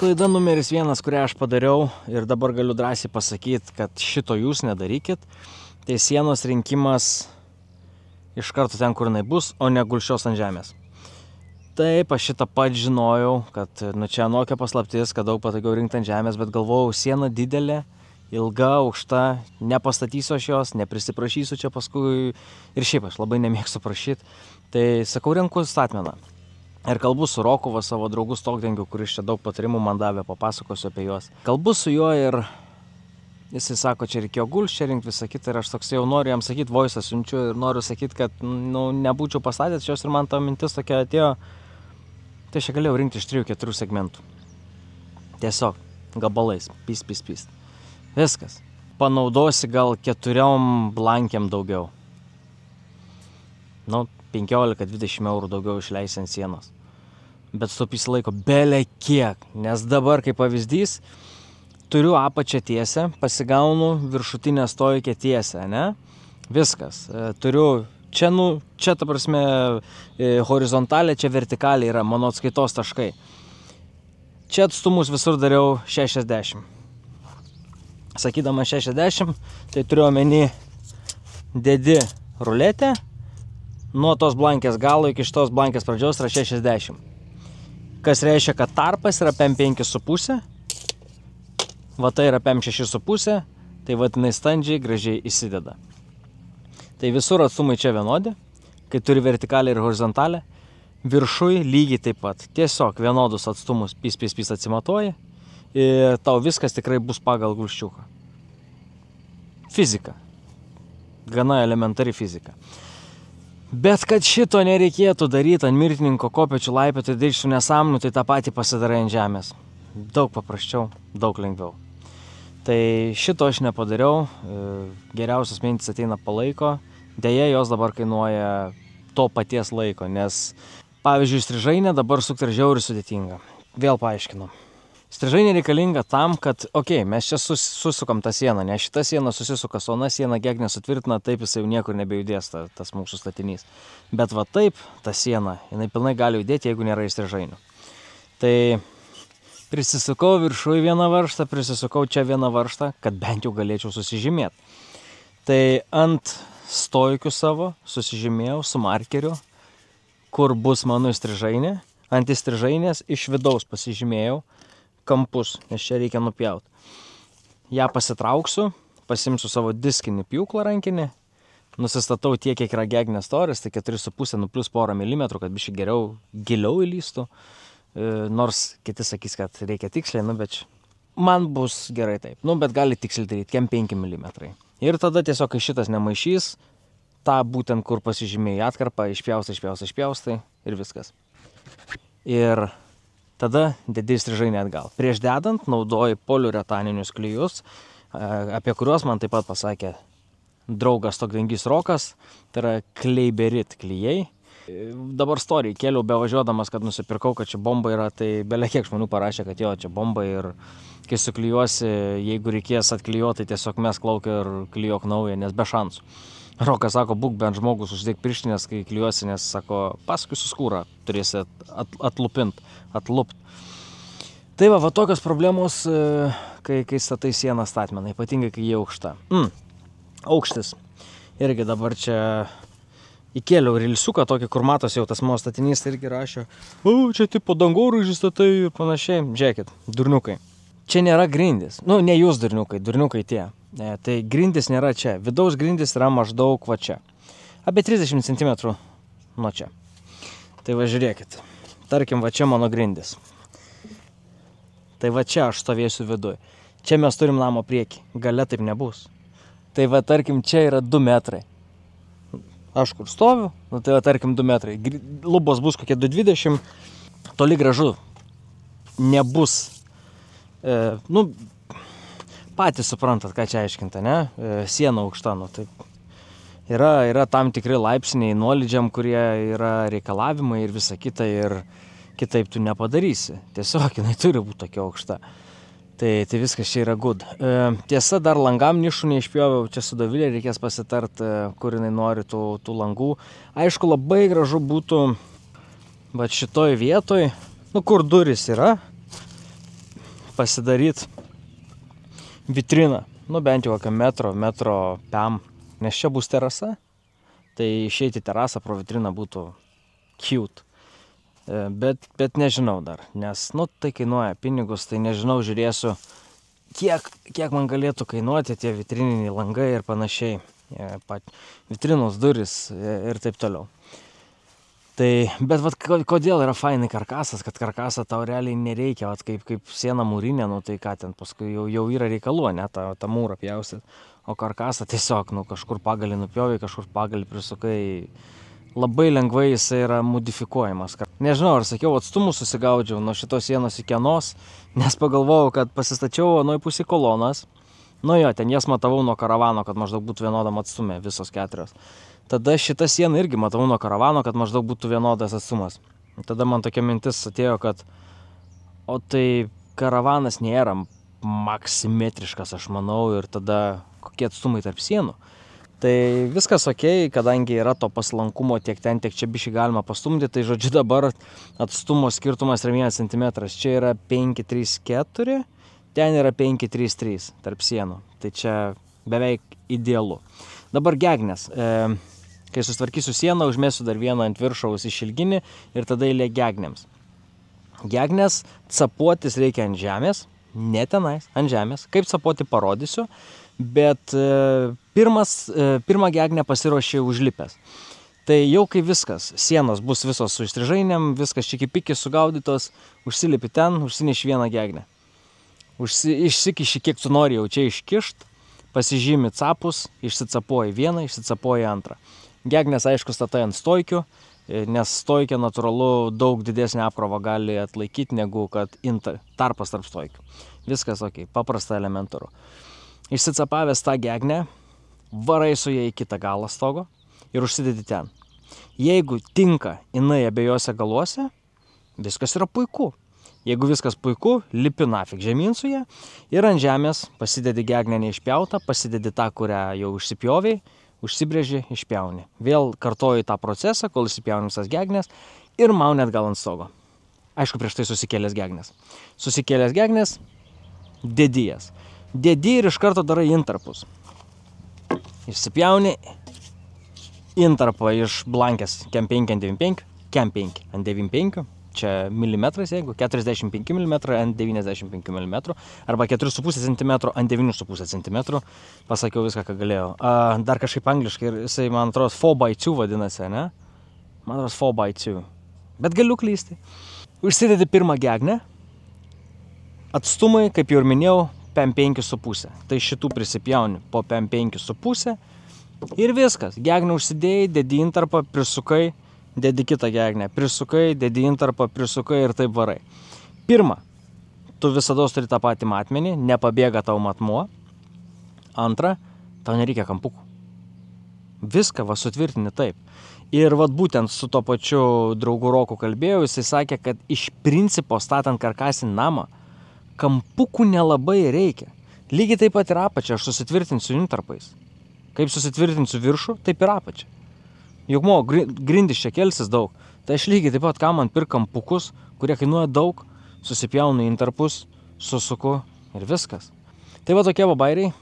Klaida numeris 1, kurią aš padariau ir dabar galiu drąsiai pasakyti, kad šito jūs nedarykit, tai sienos rinkimas iš karto ten, kur jinai bus, o ne gulsčios ant žemės. Taip, aš šitą pat žinojau, kad čia anokia paslaptis, kad daug patogiau rinkti ant žemės, bet galvojau, siena didelė, ilga, aukšta, nepastatysiu aš jos, neprisiprašysiu čia paskui ir šiaip aš labai nemėgstu prašyti. Tai sakau, renku statmeną. Ir kalbu su Roku, savo draugu Stogdengiu, kuris čia daug patarimų man davė, papasakosiu apie juos. Kalbu su juo ir jisai sako, čia reikėjo gulš, čia rinkti visą kitą ir aš toks jau noriu jam sakyti, voice siunčiu ir noriu sakyti, kad nebūčiau pastatęs šios ir man ta mintis tokia atėjo, tai aš galėjau rinkti iš 3-4 segmentų. Tiesiog, gabalais, pys. Viskas. Panaudosi gal 4 blankiam daugiau. 15-20 eurų daugiau išleisi ant sienos. Bet sutaupysi laiko bele kiek, nes dabar, kaip pavyzdys, turiu apačią tiesę, pasigaunu viršutinę stojkę tiesę, ne? Viskas. Turiu čia ta prasme, horizontalė, čia vertikalė yra mano atskaitos taškai. Čia atstumus visur dariau 60. Sakydama 60, tai turiu omeny dedi ruletę, nuo tos blankės galo iki šitos blankės pradžios yra 60. Kas reiškia, kad tarpas yra PM5,5, vata yra PM6,5, tai vatinai standžiai gražiai įsideda. Tai visur atstumai čia vienodi, kai turi vertikalę ir horizontalę, viršui lygiai taip pat. Tiesiog vienodus atstumus pys atsimatuoji ir tau viskas tikrai bus pagal gulščiuką. Fizika. Gana elementari fizika. Bet kad šito nereikėtų daryti ant mirtininko kopėčių laipiotų ir daryti su nesąmonių, tai tą patį pasidarai ant žemės. Daug paprasčiau, daug lengviau. Tai šito aš nepadariau, geriausios mintys ateina po laiko, deja jos dabar kainuoja to paties laiko, nes pavyzdžiui strižainė dabar sukti yra žiauriai sudėtinga. Vėl paaiškinu. Strižainė reikalinga tam, kad, mes čia susukam tą sieną, nes šita siena susisuka, o ona siena kiek nesutvirtina, taip jisai jau niekur nebejudės tas mūsų statinys. Bet va taip, ta siena, jinai pilnai gali judėti, jeigu nėra strižainių. Tai prisisukau viršui vieną varžtą, prisisukau čia vieną varžtą, kad bent jau galėčiau susižymėti. Tai ant stojkių savo susižymėjau su markeriu, kur bus mano strižainė. Ant strižainės iš vidaus pasižymėjau kampus, nes čia reikia nupjauti. Ja pasitrauksiu, pasimsiu savo diskinį pjūklą rankinį, nusistatau tiek, kiek yra gegnės storis, tai 4,5 plus porą milimetrų, kad biškai giliau įlystų, nors kiti sakys, kad reikia tiksliai, bet man bus gerai taip, bet gali tiksliai daryti, kem 5 mm. Ir tada tiesiog, kai šitas nemaišys, tą būtent, kur pasižymėjai atkarpą, išpjaustai ir viskas. Ir tada dedi strižainę atgal. Prieš dedant naudoji poliuretaninius klijus, apie kuriuos man taip pat pasakė draugas Stogdengys Rokas, tai yra Kleiberit klijai. Dabar story kėliau bevažiuodamas, kad nusipirkau, kad čia bomba yra, tai bele kiek žmonių parašė, kad jo, čia bomba ir kai suklijuosi, jeigu reikės atklijuoti, tai tiesiog mesk lauką ir klijuok naują, nes be šansų. Rokas sako, būk bent žmogus, uždėk pirštinės, kai klijuosi, nes sako, paskui suskūrą turėsi atlupt. Tai va tokios problemos, kai statai sieną statmeną, ypatingai kai jie aukšta. Aukštis. Irgi dabar čia įkėliau rilsiuką tokį, kur matos jau tas mano statinys, tai irgi rašė, čia tipo dangoraižį statai ir panašiai. Žiūrėkit, durniukai. Čia nėra grindis. Ne jūs durniukai tie. Tai grindis nėra čia. Vidaus grindis yra maždaug va čia. Apie 30 cm nuo čia. Tai va žiūrėkit. Tarkim, va čia mano grindis. Tai va čia aš stovėsiu viduj. Čia mes turim namo priekį. Gale taip nebus. Tai va tarkim, čia yra 2 metrai. Aš kur stoviu, tai va tarkim 2 metrai. Lubos bus kokie 2,20. Toli gražu nebus. Patys suprantat, ką čia aiškinta, ne? Siena aukšta, taip. Yra tam tikri laipsniai nuolydžiam, kurie yra reikalavimai ir visa kita, ir kitaip tu nepadarysi. Tiesiog jinai turi būti tokia aukšta. Tai viskas čia yra good. Tiesa, dar langam nišų neišpjoviau, čia su Dovilė reikės pasitart, kur jinai nori tų langų. Aišku, labai gražu būtų va šitoj vietoj, kur durys yra, pasidaryti vitriną, bent jau kokią metro pem, nes čia bus terasa, tai išeiti terasą pro vitriną būtų cute. Bet nežinau dar, nes, tai kainuoja pinigus, tai nežinau, žiūrėsiu, kiek man galėtų kainuoti tie vitrininiai langai ir panašiai, vitrinos duris ir taip toliau. Tai, bet kodėl yra fainai karkasas, kad karkasą tau realiai nereikia, kaip siena mūrinė, tai ką ten paskui jau yra reikalu, ne, tą mūrą pjausit, o karkasą tiesiog, kažkur pagalį nupjovai, kažkur pagalį prisukai, labai lengvai jisai yra modifikuojamas. Nežinau, ar sakiau, atstumus susigaudžiau nuo šitos sienos iki anos, nes pagalvojau, kad pasistačiau anoje pusė kolonas, ten jas matavau nuo karavano, kad maždaug būtų vienodam atstume, visos 4. Tada šitą sieną irgi matau nuo karavano, kad maždaug būtų vienodas atstumas. Tada man tokia mintis atėjo, kad o tai karavanas nėra maksimetriškas, aš manau, ir tada kokie atstumai tarp sienų. Tai viskas okei, kadangi yra to paslankumo tiek ten, tiek čia bišį galima pastumdyti, tai žodžiu dabar atstumo skirtumas yra 1 cm. Čia yra 5,3,4, ten yra 5,3,3 tarp sienų. Tai čia beveik idealu. Dabar gegnės. Kai sustvarkysiu sieną, užmėsiu dar vieną ant viršaus išilginį ir tada eilė gegnėms. Gegnės capuotis reikia ant žemės, ne tenais, ant žemės. Kaip capuoti parodysiu, bet pirmą gegnę pasiruošė užlipęs. Tai jau kai viskas, sienos bus visos su įstrižainėm, viskas čiki-piki sugaudytos, užsilipi ten, užsineši vieną gegnę. Išsikiši, kiek tu nori jau čia iškišt, pasižymi capus, išsicapuoji vieną, išsicapuoji antrą. Gegnės, aišku, statai ant stoikių, nes stoikė natūralu daug didesnį apkrovą gali atlaikyti, negu kad tarpas tarp stoikių. Viskas ok, paprasta, elementaru. Išsicapavęs tą gegnę, varai su ją į kitą galą stogo ir užsidedi ten. Jeigu tinka jinai abiejose galuose, viskas yra puiku. Jeigu viskas puiku, lipi nafik žemyn su ją ir ant žemės pasidedi gegnę neišpjautą, pasidedi tą, kurią jau užsipjoviai, užsibrėži, išpjauni. Vėl kartoji tą procesą, kol išsipjauni visas gegnės ir mauni atgal ant stogo. Aišku, prieš tai susikėlęs gegnės. Susikėlęs gegnės, dedi jas. Dedi ir iš karto darai intarpus. Išsipjauni intarpą iš blankės kem 5 ant 95, kem 5 ant 95, čia milimetrais, jeigu 45 mm ant 95 mm, arba 4,5 cm ant 9,5 cm, pasakiau viską, ką galėjau. Dar kažkaip angliškai, jisai, man atrodo, 4x2 vadinasi, ne? Man atrodo, 4x2. Bet galiu klysti. Užsidedi pirmą gegnę, atstumai, kaip jau ir minėjau, pem 5,5. Tai šitų prisipjauni po pem 5,5 ir viskas. Gegnę užsidėjai, dedi intarpą, prisukai, dedi kitą gegnę, prisukai, dedi intarpą, prisukai ir taip varai. Pirma, tu visada turi tą patį matmenį, nepabėga tau matmuo. Antra, tau nereikia kampukų. Viską sutvirtini taip. Ir būtent su to pačiu draugu Roku kalbėjau, jisai sakė, kad iš principo statant karkasinį namą, kampukų nelabai reikia. Lygiai taip pat ir apačią aš susitvirtinsiu intarpais. Kaip susitvirtinsiu viršų, taip ir apačią. Juk grindis čia kelsis daug, tai aš lygiai taip pat ką man pirk kampukus, kurie kainuoja daug, susipjaunu intarpus, susuku ir viskas. Tai tokie bairiai,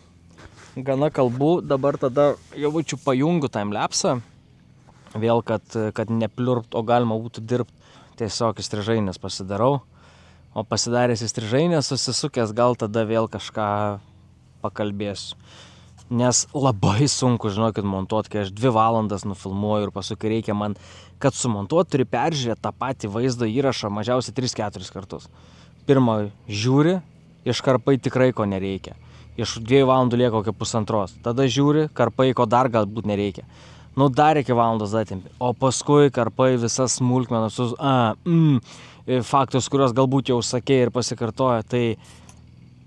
gana kalbu, dabar tada jau pajungiu timelapsą, vėl, kad nepliurpt, o galima būtų dirbti, tiesiog įstrižainės pasidarau, o pasidaręs įstrižainės susisukęs gal tada vėl kažką pakalbėsiu. Nes labai sunku, žinokit, montuoti, kai aš 2 valandas nufilmuoju ir paskui reikia man, kad sumontuoti, turi peržiūrėti tą patį vaizdo įrašą mažiausiai 3-4 kartus. Pirmą žiūri, iškarpai tikrai ko nereikia. Iš 2 valandų lieka kokia 1,5. Tada žiūri, karpai ko dar galbūt nereikia. Dar iki valandos datempi. O paskui karpai visas smulkmenas, faktus, kuriuos galbūt jau sakė ir pasikartoja. Tai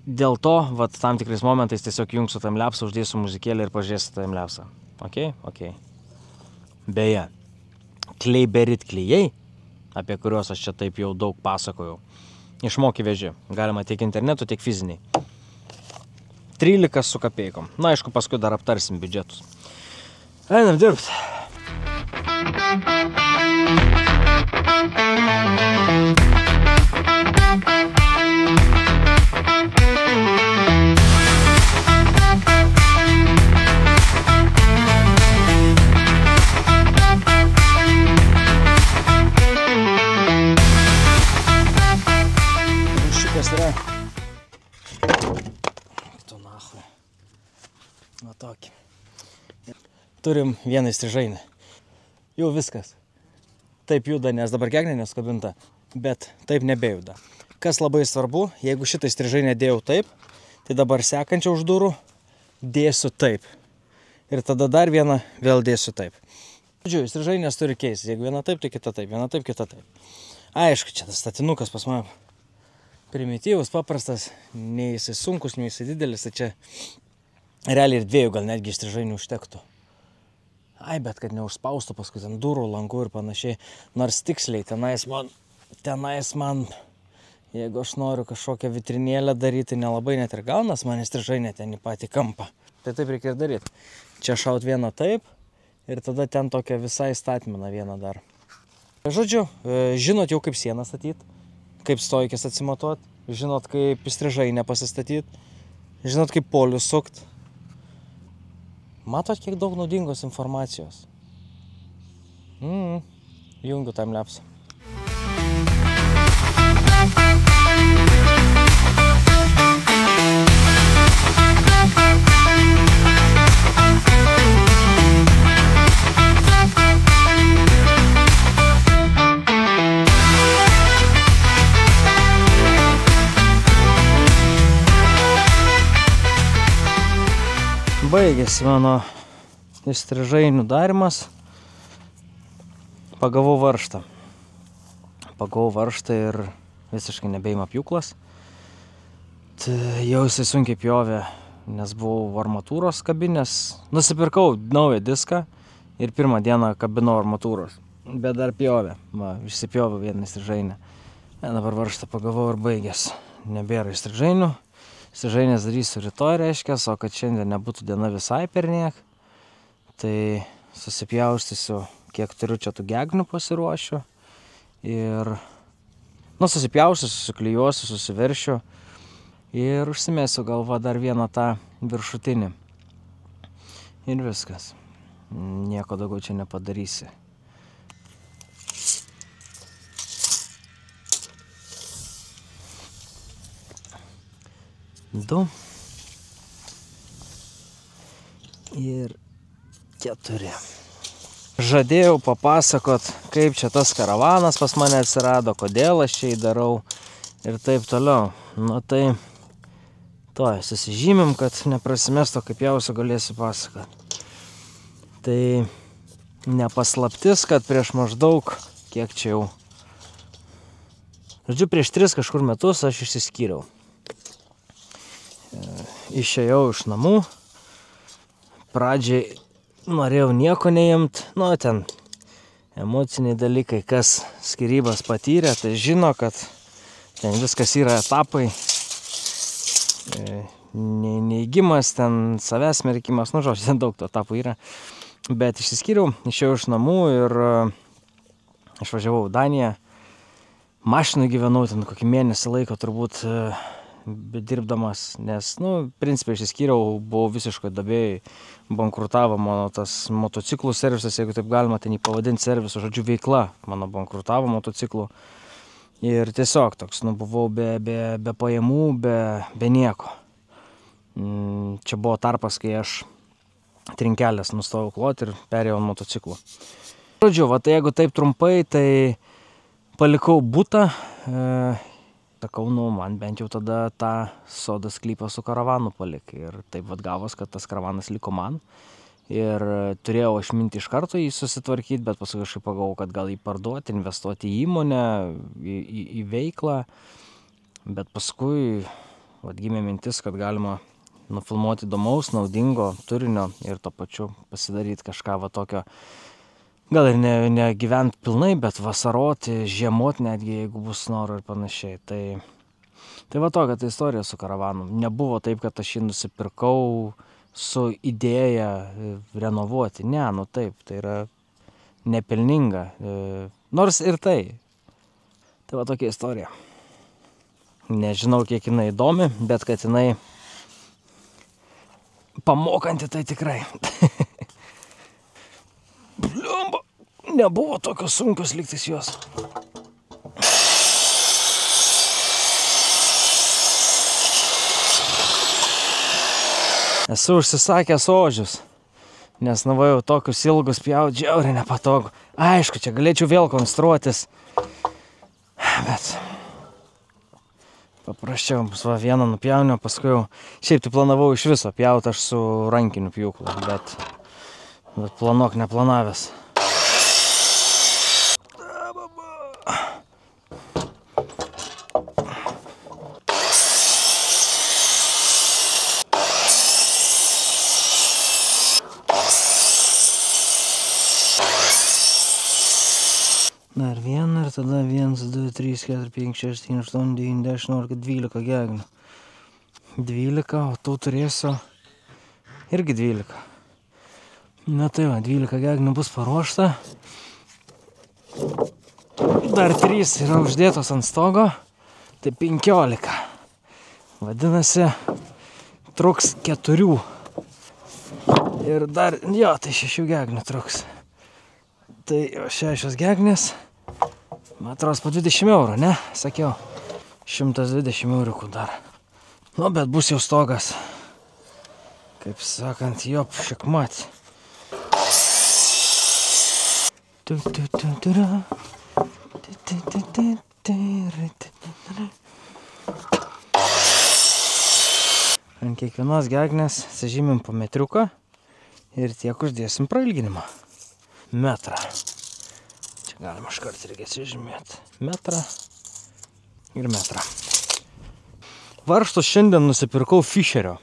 dėl to, tam tikrais momentais tiesiog jungsiu timelapsą, uždėsiu muzikėlę ir pažiūrėsiu timelapsą. Ok. Beje, kleiberit klijai, apie kuriuos aš čia taip jau daug pasakojau, išmoki veži. Galima tiek internetu, tiek fiziniai. 13 su kapeikom. Aišku, paskui dar aptarsim biudžetus. Einam dirbt. Kas yra? Tu nachui. Va tokį. Turim vieną įstrižainį. Jau viskas. Taip juda, nes dabar gegnė neskabinta, bet taip nebejuda. Kas labai svarbu, jeigu šitą įstrižainę dėjau taip, tai dabar sekančią už durų dėsiu taip. Ir tada dar vieną vėl dėsiu taip. Žodžiu, įstrižainės turi keistis. Jeigu viena taip, tai kita taip. Viena taip, kita taip. Aišku, čia tas statinukas pas mane primityvus, paprastas. Nei jisai sunkus, nei jisai didelis. Tai čia realiai ir dviejų gal netgi įstrižainių užtektų. Ai, bet kad neužspaustų paskui ten durų, langų ir panašiai. Nors tiksliai tenais man, jeigu aš noriu kažkokią vitrinėlę daryti, nelabai net ir gaunas, man įstrižainė ten į patį kampą. Tai taip reikia ir daryti. Čia šaut vieną taip ir tada ten tokią visai statmeną vieną dar. Žodžiu, žinot jau kaip sieną statyti, kaip stojkės atsimatuot, žinot kaip įstrižainę pasistatyti, žinot kaip polius sukt. Matot, kiek daug naudingos informacijos. Jungiu timelapse. Baigėsi mano įstrižainių darimas. Pagavau varžtą. Ir visiškai nebeima pjūklas. Jau jisai sunkiai pjovė, nes buvau armatūros kabinės. Nusipirkau naują diską ir pirmą dieną kabinau armatūros. Bet dar pjovė. Išsipjovė vieną įstrižainę. Dabar varžtą pagavau ir baigėsi. Nebėra įstrižainių. Įstrižainės darysiu rytoj, reiškia, o kad šiandien nebūtų diena visai perniek, tai susipjaustysiu, kiek turiu čia tų gegnių pasiruošiu. Ir, susipjausiu, susiklijuosiu, susiveršiu ir užsimesiu galva dar vieną tą viršutinį. Ir viskas. Nieko daugiau čia nepadarysi. Du ir 4. Žadėjau papasakot, kaip čia tas karavanas pas mane atsirado, kodėl aš čia įdarau ir taip toliau. Tai susižymim, kad neprasimesto, kaip jausiu galėsiu pasakot. Tai nepaslaptis, kad prieš maždaug, kiek čia jau, prieš 3 kažkur metus aš išsiskyriau. Išėjau iš namų, pradžiai norėjau nieko neimt, ten emociniai dalykai, kas skyrybas patyrė, tai žino, kad ten viskas yra etapai, neįgimas, ten savęs smerkimas, žodžiu, ten daug tų etapų yra, bet išsiskyriau, išėjau iš namų ir išvažiavau į Daniją, mašinai gyvenau ten kokį mėnesį laiko turbūt, dirbdamas, nes, principai išsiskyriau, buvau visiškai dabėjai, bankrutavo mano tas motociklų servisas, jeigu taip galima ten jį pavadinti servisu, žodžiu, veikla mano bankrutavo motociklų. Ir tiesiog toks, buvau be pajamų, be nieko. Čia buvo tarpas, kai aš trinkelės nustojau kloti ir perėjau ant motociklų. Žodžiu, tai jeigu taip trumpai, tai palikau butą, sakau, man bent jau tada tą sodą sklypą su karavanu palik. Ir taip gavos, kad tas karavanas liko man. Ir turėjau aš mintį iš karto jį susitvarkyti, bet paskui kažkaip pagalvojau, kad gal jį parduoti, investuoti į įmonę, į veiklą. Bet paskui gimė mintis, kad galima nufilmuoti įdomaus, naudingo turinio ir to pačiu pasidaryti kažką tokio. Gal ir negyventi pilnai, bet vasaroti, žiemoti netgi, jeigu bus noro ir panašiai. Tai tokia ta istorija su karavanu. Nebuvo taip, kad aš jį nusipirkau su idėja renovuoti. Ne, taip, tai yra nepelninga. Nors ir tai. Tai tokia istorija. Nežinau, kiek jinai įdomi, bet kad jinai pamokanti, tai tikrai. Bliumba, nebuvo tokios sunkios lygtis jos. Esu užsisakęs ožius, nes jau tokius ilgus pjaut žiauriai nepatogu. Aišku, čia galėčiau vėl konstruotis, bet paprasčiau bus va vieną nupjauniau, paskui jau šiaip tai planavau iš viso pjaut aš su rankiniu pjūklu, bet planuok neplanavęs. Dar vieną ir tada 1, 2, 3, 4, 5, 6, 7, 8, 9, 10, 11, 12 gegnių. 12, o tu turėsiu irgi 12. Na tai va, 12 gegnių bus paruošta. Dar 3 yra uždėtos ant stogo, tai 15. Vadinasi, truks 4. Ir dar, jo, tai 6 gegnių truks. Tai 6 gegnės, man atrodo, po 20 eurų, ne? Sakiau, 120 eurų dar. Nu, bet bus jau stogas. Kaip sakant, jop, šikmat. Ant kiekvienos gegnės sažymim po metriuką ir tiek uždėsim prailginimą. Metrą. Čia galima iškart reikia atsižymėti. Metrą ir metrą. Varžtus šiandien nusipirkau Fischerio.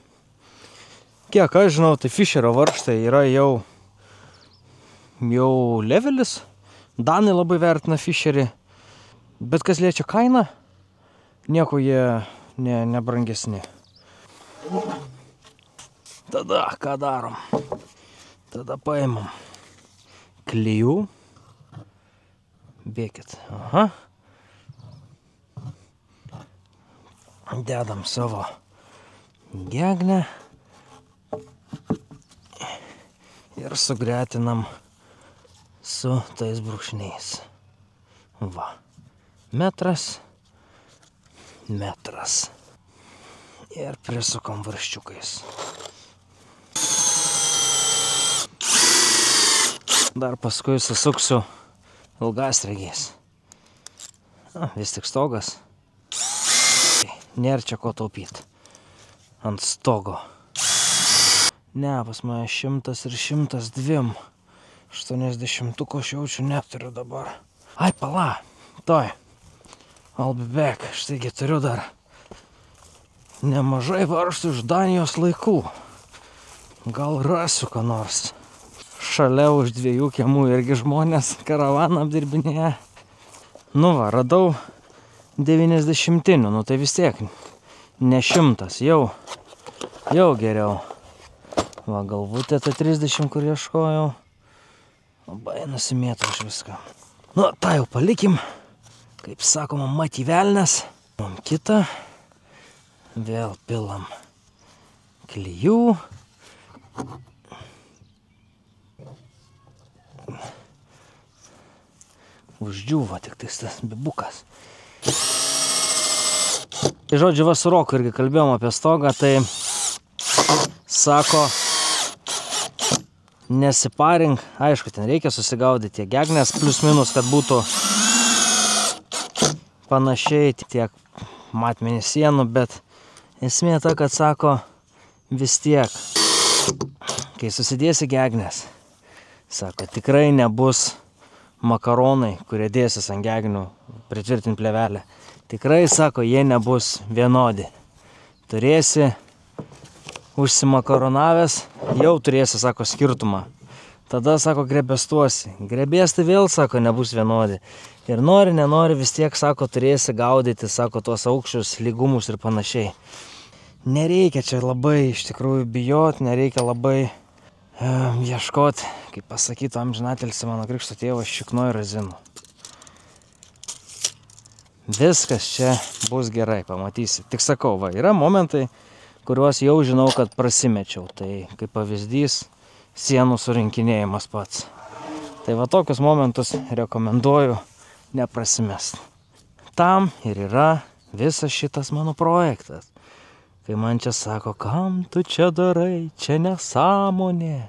Kiek aš žinau, tai Fischerio varžtai yra jau levelis. Danai labai vertina Fischerį. Bet kas liečia kainą, nieko jie nebrangesni. Tada ką darom? Tada paimam klijų. Bėkit. Aha. Dedam savo gegnę. Ir sugretinam su tais brūkšniais. Va. Metras. Metras. Ir prisukam varščiukais. Dar paskui susuksiu ilgasregiais. Vis tik stogas. Nėra čia ko taupyti. Ant stogo. Ne, pas mane 100 ir 102. 80-tuko aš jaučiu neturiu dabar. Ai, pala. Toj. I'll be back. Štaigi turiu dar nemažai varžtų iš Danijos laikų. Gal rasiu ką nors. Šalia už 2 kiemų irgi žmonės karavaną apdirbinėja. Nu va, radau 90-tinių, nu tai vis tiek ne 100, jau geriau. Va, galvutė ta 30, kur ieškojau. Labai nusimėtų aš viską. Nu, tą jau palikim. Kaip sakoma, mati velnes. Kitą. Vėl pilam klijų. Uždžiūva tik tas bibukas. Tai žodžiu, va su Roku irgi kalbėjom apie stogą, tai sako, nesiparink, aišku, ten reikia susigaudyti tiek gegnės, plius minus, kad būtų panašiai tiek matmenys sienų, bet esmė ta, kad sako, vis tiek, kai susidėsi gegnės, sako, tikrai nebus makaronai, kurie dėsis ant gegnių, pritvirtint plėvelę. Tikrai, sako, jie nebus vienodi. Turėsi užsimakaronavęs, jau turėsi, sako, skirtumą. Tada, sako, grebestuosi. Grebės tai vėl, sako, nebus vienodi. Ir nori, nenori, vis tiek, sako, turėsi gaudyti, sako, tuos aukščius, lygumus ir panašiai. Nereikia čia labai, iš tikrųjų, bijot, nereikia labai ieškoti, kaip pasakytų amžinatilsį mano krikšto tėvas, šiknoj razinų. Viskas čia bus gerai, pamatysi. Tik sakau, va, yra momentai, kuriuos jau žinau, kad prasimečiau. Tai kaip pavyzdys, sienų surinkinėjimas pats. Tai va tokius momentus rekomenduoju neprasimest. Tam ir yra visas šitas mano projektas. kai man čia sako, kam tu čia darai, čia nesąmonė.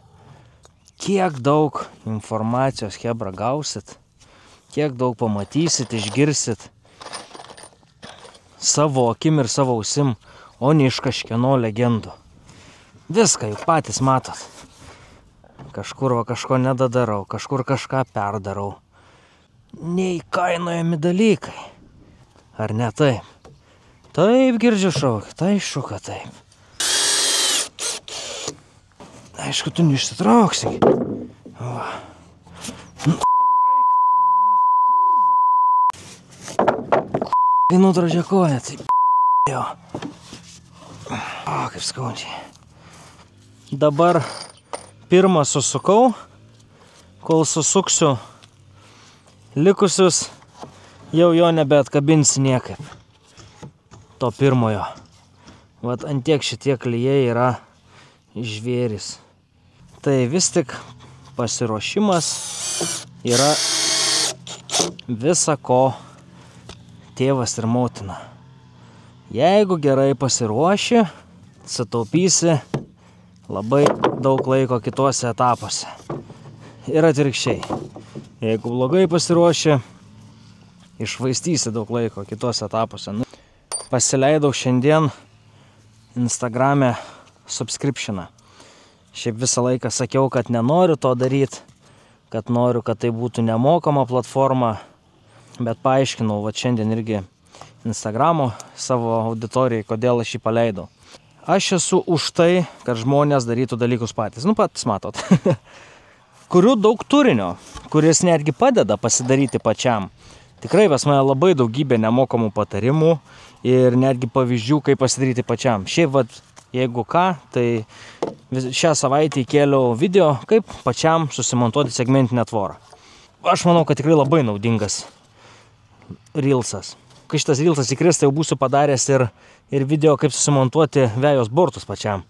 Kiek daug informacijos, chebra, gausit, kiek daug pamatysit, išgirsit savo akim ir savo ausim, o ne iš kažkieno legendų. Viską juk patys matot. Kažkur va kažko nedadarau, kažkur kažką perdarau. Neįkainojami dalykai. Ar ne taip? Taip, girdžiu šaukia, tai šuka taip. Aišku, tu neišsitrauksi. Va. Kai nutražė koją, tai jo. O, kaip skaudžiai. Dabar pirmą susukau, kol susuksiu likusius, jau jo nebeatkabinsi niekaip. To pirmojo. Vat antiek šitie klijai yra žvėris. Tai vis tik pasiruošimas yra visa ko tėvas ir motina. Jeigu gerai pasiruoši, sutaupysi labai daug laiko kituose etapuose. Ir atvirkščiai. Jeigu blogai pasiruoši, išvaistysi daug laiko kituose etapuose. Pasileidau šiandien Instagrame subscriptioną. Šiaip visą laiką sakiau, kad nenoriu to daryti, kad noriu, kad tai būtų nemokama platforma, bet paaiškinau, va šiandien irgi Instagramo savo auditorijai, kodėl aš jį paleidau. Aš esu už tai, kad žmonės darytų dalykus patys. Patys matot. Kuriu daug turinio, kuris netgi padeda pasidaryti pačiam. Tikrai pas mane labai daugybė nemokamų patarimų ir netgi pavyzdžių, kaip pasidaryti pačiam. Šiaip, vat, jeigu ką, tai šią savaitę įkėliau video, kaip pačiam susimontuoti segmentinę tvorą. Aš manau, kad tikrai labai naudingas reelsas. Kai šitas reelsas įkris, tai jau būsiu padaręs ir video, kaip susimontuoti vejos bortus pačiam.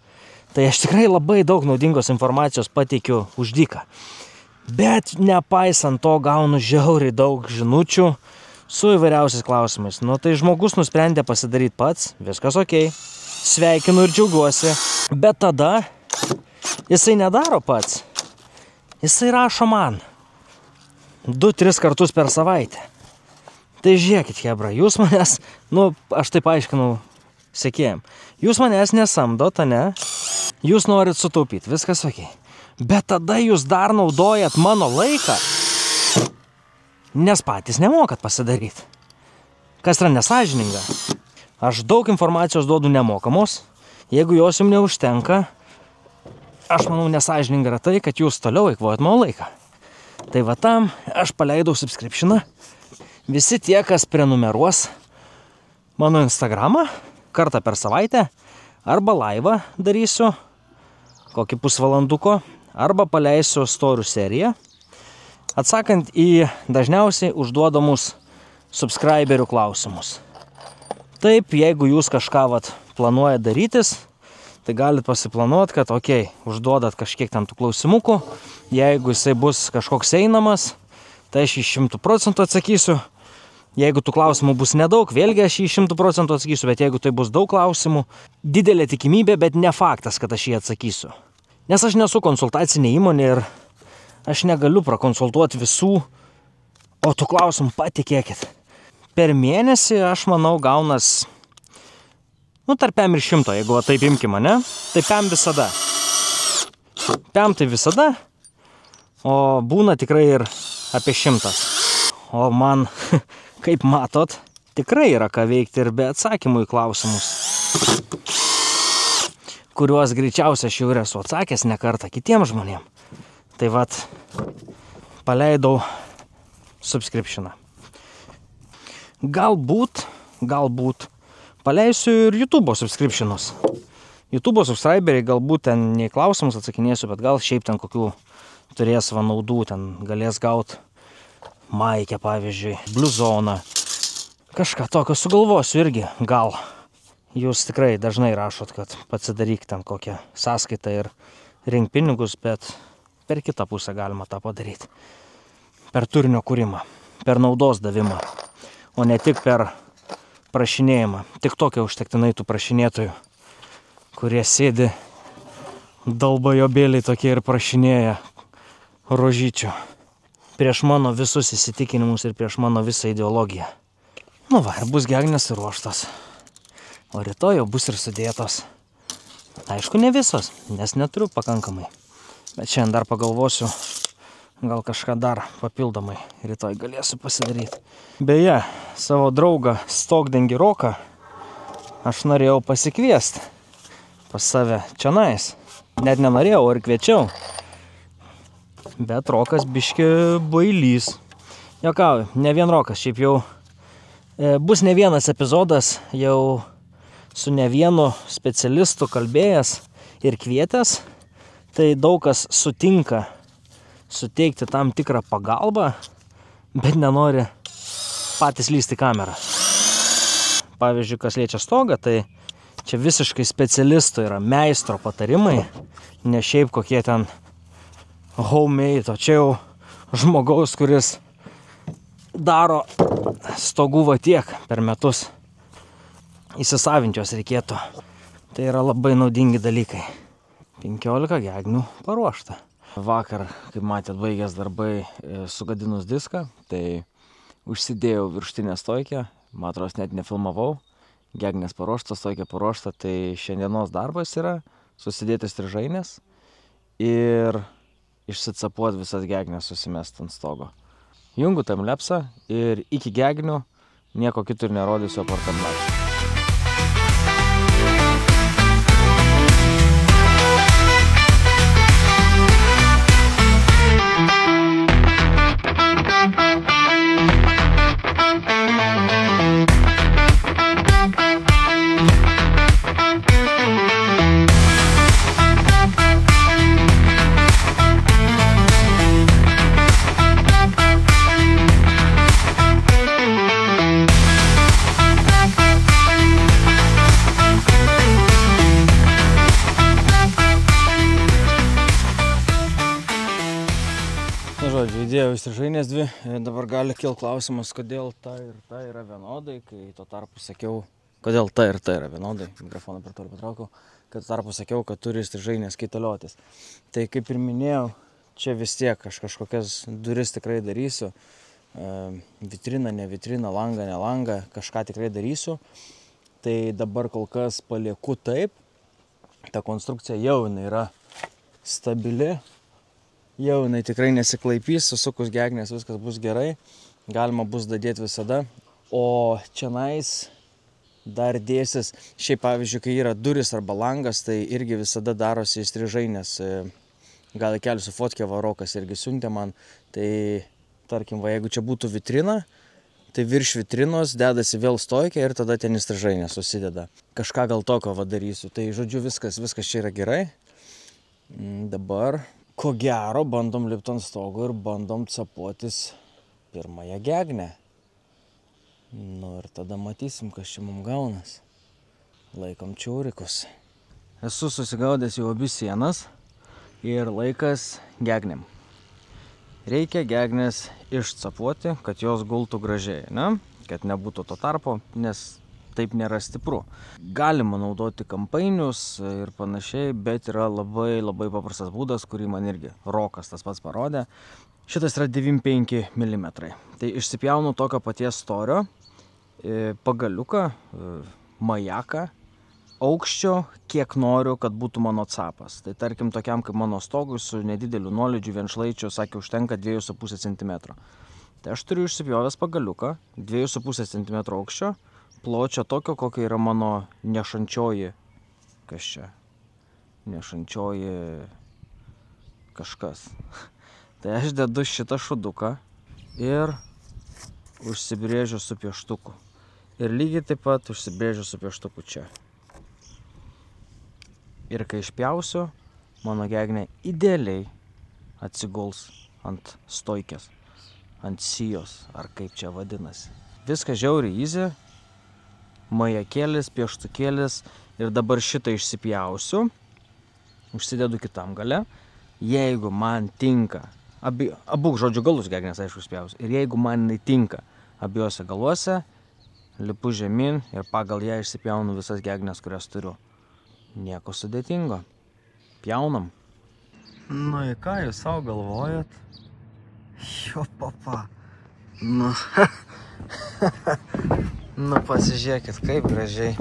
Tai aš tikrai labai daug naudingos informacijos pateikiu už dyką. Bet nepaisant to gaunu žiauriai daug žinučių su įvairiausiais klausimais. Tai žmogus nusprendė pasidaryti pats, viskas okei. Sveikinu ir džiaugiuosi. Bet tada jisai nedaro pats. Jisai rašo man 2-3 kartus per savaitę. Tai žiūrėkit, chebra, jūs manęs, aš taip aiškinau sekėjim, jūs manęs nesamdot, ne? Jūs norit sutaupyti, viskas okei. Bet tada jūs dar naudojat mano laiką, nes patys nemokat pasidaryti. Kas yra nesąžininga? Aš daug informacijos duodu nemokamos, jeigu jos jums neužtenka, aš manau nesąžininga yra tai, kad jūs toliau eikvojat mano laiką. Tai va tam aš paleidau subscriptioną. Visi tie, kas prenumeruos mano Instagramą kartą per savaitę, arba laivą darysiu, kokį pusvalanduko, arba paleisiu storių seriją, atsakant į dažniausiai užduodamus subscriberių klausimus. Taip, jeigu jūs kažką planuojat darytis, tai galit pasiplanuoti, kad užduodat kažkiek tam tų klausimukų, jeigu jisai bus kažkoks einamas, tai aš 100% atsakysiu. Jeigu tų klausimų bus nedaug, vėlgi aš 100% atsakysiu, bet jeigu tai bus daug klausimų, didelė tikimybė, bet ne faktas, kad aš jį atsakysiu. Nes aš nesu konsultacinė įmonė ir aš negaliu prakonsultuoti visų, o tų klausimų patikėkit. Per mėnesį, aš manau, gaunas, tarp 5 ir 100, jeigu taip imkim, ne? Tai 5 visada. 5 tai visada, o būna tikrai ir apie 100. O man, kaip matot, tikrai yra ką veikti ir be atsakymų į klausimus, kuriuos greičiausiai aš jau esu atsakęs ne kartą kitiem žmonėm. Tai vat, paleidau subscriptioną. Galbūt paleisiu ir YouTube subscriptionus. YouTube subscriberiai galbūt ten ne į klausimus atsakinėsiu, bet gal šiaip ten kokių turės naudų, ten galės gauti maikę, pavyzdžiui, bluzoną. Kažką tokio sugalvosiu irgi, gal. Jūs tikrai dažnai rašot, kad pasidaryk ten kokią sąskaitą ir rink pinigus, bet per kitą pusę galima tą padaryti. Per turinio kūrimą, per naudos davimą, o ne tik per prašinėjimą. Tik tokia užtektinai tų prašinėtojų kurie sėdi dalbajobėliai tokie ir prašinėja rožyčių. Prieš mano visus įsitikinimus ir prieš mano visą ideologiją. Nu va, ir bus gegnės ir ruoštos. O rytoj jau bus ir sudėtos. Aišku, ne visos, nes neturiu pakankamai. Bet šiandien dar pagalvosiu, gal kažką dar papildomai rytoj galėsiu pasidaryti. Beje, savo draugą Stogdengį Roką aš norėjau pasikviesti pas save čionais. Net nenorėjau, ir kviečiau. Bet Rokas biški bailys. Jokauju, ne vien Rokas, šiaip jau bus ne vienas epizodas, jau su ne vienu specialistu kalbėjęs ir kvietęs. Tai daug kas sutinka suteikti tam tikrą pagalbą, bet nenori patys lysti kamerą. Pavyzdžiui, kas liečia stogą, tai čia visiškai specialistų yra meistro patarimai, ne šiaip kokie ten homemade, o čia jau žmogaus, kuris daro stogų va tiek per metus. Įsisavinčios reikėtų. Tai yra labai naudingi dalykai. 15 gegnių paruošta. Vakar, kaip matėt, baigęs darbai sugadinus diską, tai užsidėjau viršutinę stoikę, matros net nefilmavau, gegnės paruošta, stoikė paruošta, tai šiandienos darbas yra susidėti strižainės ir išsicapuoti visas gegnės, susimest ant stogo. Jungu timelapsą ir iki gegnių nieko kitur nerodysiu apart timelapsą. Žodžiu, įdėjau strižainės dvi, dabar gali kilti klausimas, kodėl ta ir ta yra vienodai, kai tuo tarpu sakiau, kodėl ta ir ta yra vienodai, mikrofoną per toli patraukiau, kad tuo tarpu sakiau, kad turi strižainės kaitaliotis. Tai kaip ir minėjau, čia vis tiek aš kažkokias duris tikrai darysiu, vitriną, ne vitriną, langą, ne langą, kažką tikrai darysiu. Tai dabar kol kas palieku taip, ta konstrukcija jau jinai yra stabili. Jau jinai tikrai nesiklaipys, susukus gegnės viskas bus gerai, galima bus dadėti visada. O čianais dar dėsis, šiaip pavyzdžiui, kai yra duris arba langas, tai irgi visada darosi strižainės. Gal įkelsiu fotkę, Rokas irgi siuntė man, tai tarkim, va, jeigu čia būtų vitrina, tai virš vitrinos dedasi vėl stoikė ir tada ten strižainė susideda. Kažką gal tokio va darysiu, tai žodžiu viskas čia yra gerai. Dabar ko gero, bandom lipti ant stogo ir bandom capuotis pirmąją gegnę. Nu ir tada matysim, kas čia mums gaunas. Laikom čiaurikus. Esu susigaudęs jau abi sienas ir laikas gegnėm. Reikia gegnės išcapuoti, kad jos gultų gražiai, ne? Kad nebūtų to tarpo, nes taip nėra stipru. Galima naudoti kampainius ir panašiai, bet yra labai paprastas būdas, kurį man irgi Rokas tas pats parodė. Šitas yra 95 mm. Tai išsipjaunu tokio paties storio pagaliuką, majaką, aukščio, kiek noriu, kad būtų mano capas. Tai tarkim tokiam kaip mano stogui su nedideliu nuolydžiu vienšlaičiu, sakė, užtenka 2,5 cm. Tai aš turiu išsipjovęs pagaliuką, 2,5 cm aukščio, pločio tokio, kokia yra mano nešančioji, kas čia, nešančioji kažkas. Tai aš dedu šitą šuduką ir užsibrėžiu su pieštuku. Ir lygiai taip pat užsibrėžiu su pieštuku čia. Ir kai išpjausiu, mano gegnė idealiai atsiguls ant stoikės, ant sijos, ar kaip čia vadinasi. Viskas žiauriai easy. Majakėlis, pieštukėlis ir dabar šitą išsipjausiu, užsidedu kitam gale. Jeigu man tinka, abu žodžių galus gegnės aišku išpjausiu, ir jeigu man tinka abiejose galuose, lipu žemyn ir pagal ją išsipjaunu visas gegnės, kurias turiu. Nieko sudėtingo. Pjaunam. Nu, į ką jūs savo galvojat? Jo, papa. Nu, nu, pasižiūrėkit, kaip gražiai.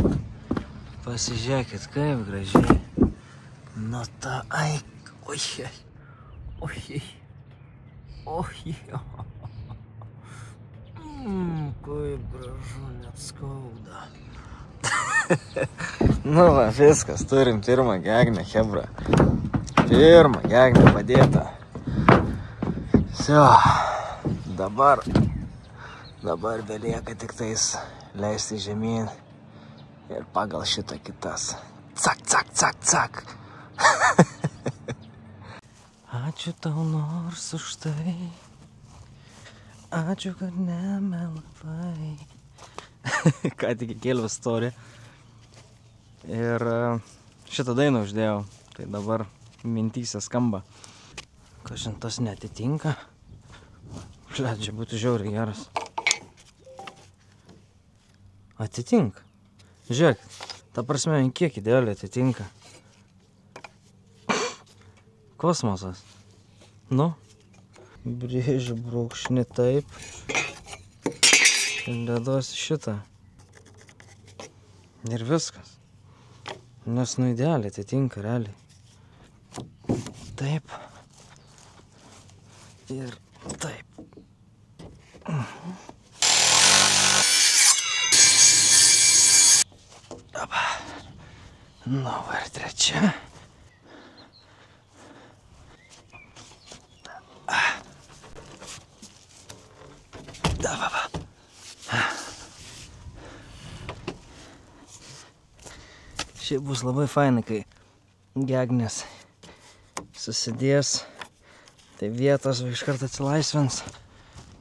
Pasižiūrėkit, kaip gražiai. Nu, ta, ai, ojei. Ojei. Ojei. Kaip gražu, net skauda. Nu, va, viskas, turim pirmą gegnę, hebra. Pirmą gegnę padėtą. Sio, dabar belieka tik tais leisti žemyn ir pagal šitą kitas. Cak, cak, cak, cak. Ačiū tau nors už tai. Ačiū, kad nemelavai. Ką tik įkėliau istoriją. Ir šitą dainą uždėjau. Tai dabar mintyse skamba. Kažin tas netitinka. Šlet, čia būtų žiauriai geras. Atitinka. Žiūrėk, ta prasme, kiek idealiai atitinka. Kosmosas. Nu, brėžiu brūkšnį taip. Ir deduosi šitą. Ir viskas. Nes nu idealiai atitinka realiai. Taip. Ir taip. Daba. Nu, va ir trečia. Daba. Šiaip bus labai fainai, kai gegnės susidės, tai vietos iš karto atsilaisvins.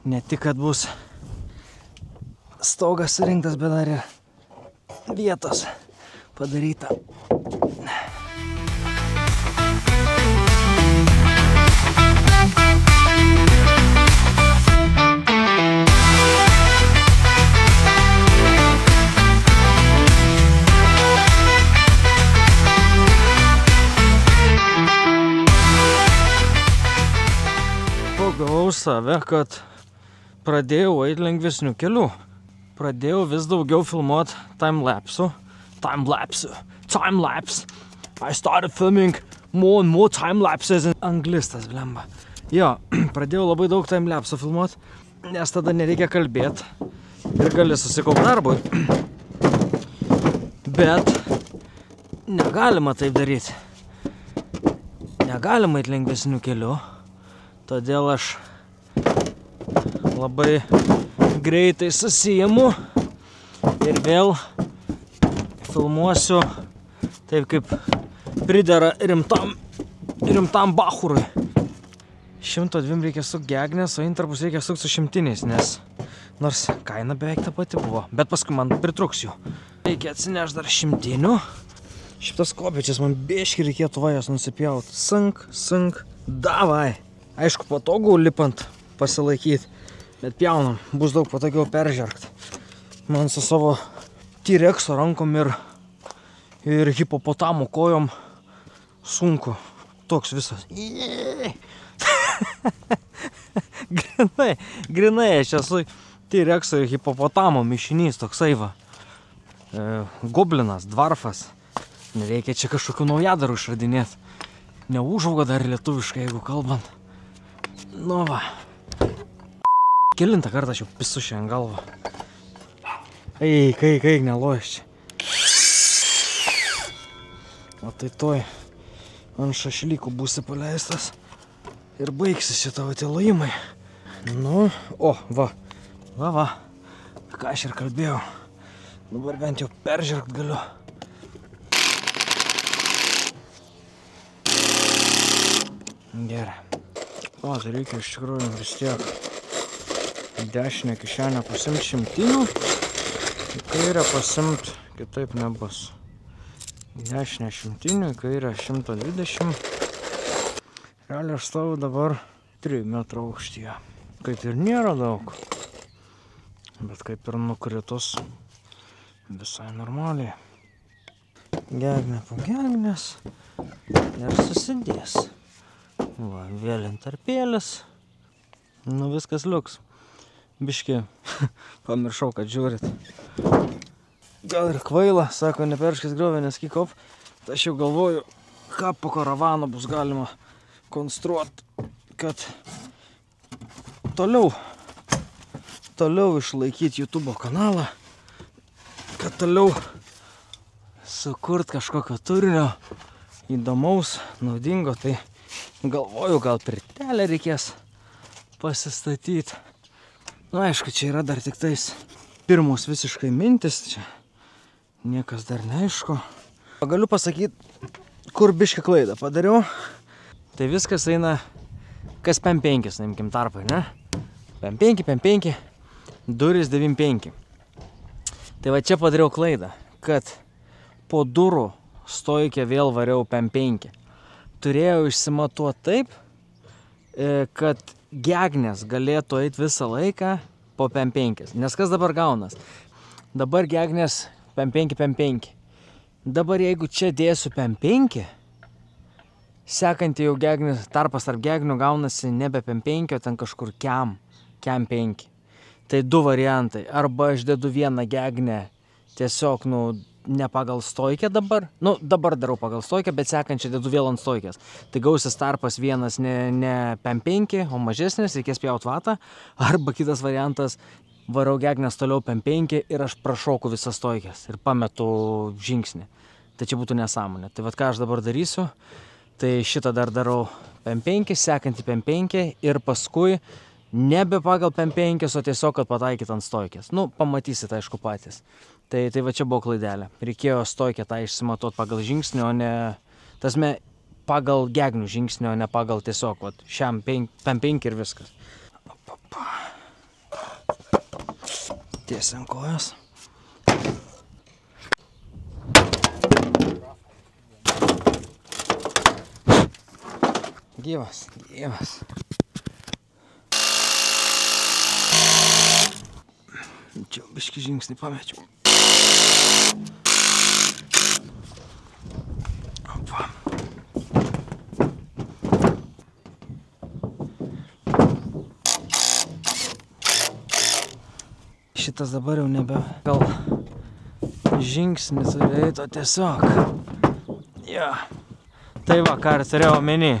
Ne tik, kad bus stogas surinktas, bet dar ir vietos padaryta. Pagavau save, kad pradėjau eiti lengvesnių kelių. Pradėjau vis daugiau filmuoti timelapsų. Timelapse. I started filming more and more timelapses. Anglistas, blemba. Jo, pradėjau labai daug timelapsų filmuoti, nes tada nereikia kalbėti ir gali susikaupti darbui. Bet negalima taip daryti. Negalima eiti lengvesnių kelių. Todėl aš labai greitai susiimu ir vėl filmuosiu taip, kaip pridera rimtam bachurui. 102 reikia su gegnės, o intarpus reikia su šimtiniais, nes nors kaina beveik ta pati buvo, bet paskui man pritruks jų. Reikia atsinešti dar šimtinių. Šitas kopečias man biškį reikėtų vajas nusipjauti. Sunk, davai. Aišku, patogu lipant pasilaikyti, bet pjaunam, bus daug patogiau peržergt. Man su savo T-Rexo rankom ir hipopotamo kojom sunku. Toks visas. Grinai, aš esu T-Rexo ir hipopotamo mišinys, toksai va. Goblinas, dvarfas. Nereikia čia kažkokių naujadarų išradinėti. Neužauga dar lietuviškai, jeigu kalbant. Nu va. Kelintą kartą aš jau pisu šiandien galvą. Kai, neloš čia. O tai toj ant šašlykų būsi paleistas ir baigsis šitą lojimai. Nu, va. Ką aš ir kalbėjau. Dabar bent jau peržergt galiu. Gerai. O, tai reikia iš tikrųjų vis tiek dešinę kišenę pasimt šimtinių, į kairę pasimt kitaip nebus. Dešinę šimtinių, į kairę 120. Realiai aš stoviu dabar 3 metrų aukštyje. Kaip ir nėra daug, bet kaip ir nukritus visai normaliai. Gegnė po gegnės ir susidės. Va, vėl intarpėlis. Nu, viskas liuks. Biški, pamiršau, kad žiūrit. Gal ir kvaila, sako, neperškis griovė, nes kikop. Tai aš jau galvoju, ką po karavano bus galima konstruoti, kad toliau išlaikyti YouTube kanalą, kad toliau sukurt kažkokio turinio įdomaus, naudingo, tai galvoju, gal pirtelę reikės pasistatyti. Nu, aišku, čia yra dar tik tais pirmos visiškai mintis, čia niekas dar neaišku. Galiu pasakyti, kur biški klaidą padariau. Tai viskas eina, kas 5-5, naimkim tarpai, ne? 5-5, durys 9-5. Tai va čia padariau klaidą, kad po durų stojkę vėl variau 5-5. Turėjau išsimatuoti taip, kad gegnės galėtų eiti visą laiką po 5-5. Nes kas dabar gaunas? Dabar gegnės 5-5. Dabar jeigu čia dėsiu 5-5, sekantį jau gegnės, tarpas tarp gegnių gaunasi nebe 5-5, o ten kažkur kem 5. Tai du variantai. Arba aš dedu vieną gegnę tiesiog, ne pagal stoikę dabar. Dabar darau pagal stoikę, bet sekančią dedu vėl ant stoikės. Tai gausis tarpas vienas ne 5-5, o mažesnis, reikės pjaut vatą. Arba kitas variantas, varau gegnės toliau 5-5 ir aš prašoku visas stoikės ir pametu žingsnį. Tai čia būtų nesąmonė. Tai vat ką aš dabar darysiu, tai šitą dar darau 5-5, sekantį 5-5 ir paskui nebe pagal 5-5, o tiesiog, kad pataikyt ant stoikės. Pamatysit, aišku, patys. Tai va čia buvo klaidelė. Reikėjo stoikę tą išsimatuoti pagal žingsnį, o ne, tasme, pagal gegnių žingsnį, o ne pagal tiesiog, vat, šiam 5-5 ir viskas. Tiesiant kojas. Gyvas. Čia biški žingsnį pamečiau. Opa. Šitas dabar jau nebe gal žingsnis turėjo tiesiog. Ja. Tai va, ką ir turėjau omeny.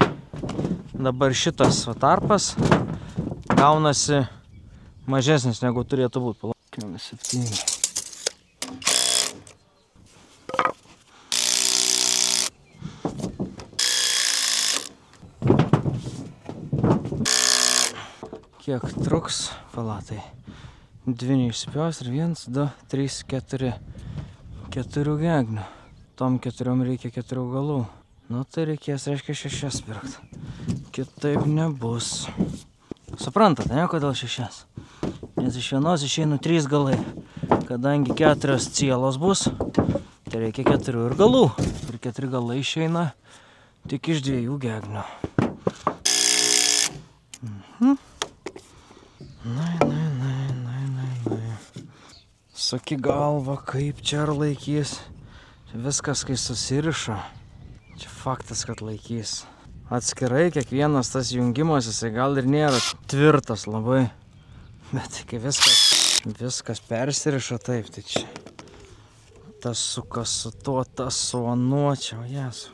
Dabar šitas tarpas gaunasi mažesnis negu turėtų būti. Palaukime 7. Kiek truks? Palatai. 2 neišsipjaus ir 1, 2, 3, 4. 4 gegnių. Tom 4 reikia 4 galų. Tai reikės, reiškia, 6 pirkt. Kitaip nebus. Suprantat, ne, kodėl 6? Nes iš vienos išeinu 3 galai. Kadangi 4 cielos bus, tai reikia 4 ir galų. Ir 4 galai išeina tik iš 2 gegnių. Suki galva, kaip čia ar laikys. Čia viskas, kai susiriša. Čia faktas, kad laikys. Atskirai kiekvienas tas jungimas, jisai gal ir nėra tvirtas labai. Bet kai viskas persiriša taip, tai čia. Tas sukas su tuo, tas su anuo, čia, o jesu.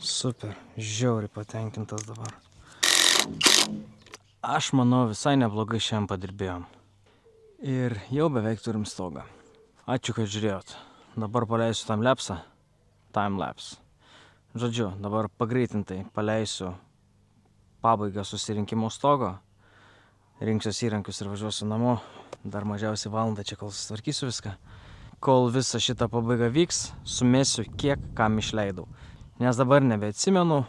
Super, žiauriai patenkintas dabar. Aš manau, visai neblogai šiandien padirbėjom. Ir jau beveik turim stogą. Ačiū, kad žiūrėjot. Dabar paleisiu timelapse. Žodžiu, dabar pagreitintai paleisiu pabaigą susirinkimo stogo. Rinksiuosi įrankius ir važiuosiu namo. Dar mažiausiai valandą čia, kol susitvarkysiu viską. Kol visa šita pabaiga vyks, sumesiu kiek kam išleidau. Nes dabar nebeatsimenu,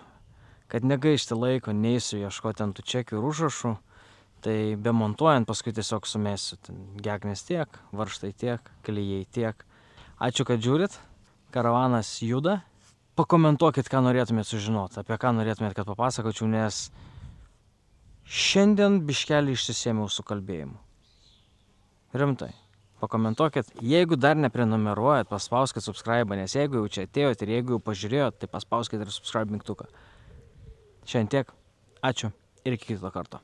kad negaišti laiko, neisiu ieškoti ant tų čekių ir užrašų. Tai bemontuojant paskui tiesiog sumesiu. Gegnės tiek, varžtai tiek, klijai tiek. Ačiū, kad žiūrit. Karavanas juda. Pakomentuokit, ką norėtumėt sužinoti, apie ką norėtumėt, kad papasakočiau, nes šiandien biškelį išsisėmiau su kalbėjimu. Rimtai. pakomentuokit. Jeigu dar neprenumeruojat, paspauskit subscribe, nes jeigu jau čia atėjot ir jeigu jau pažiūrėjot, tai paspauskit ir subscribe mygtuką. Šiandien tiek. Ačiū ir iki kito karto.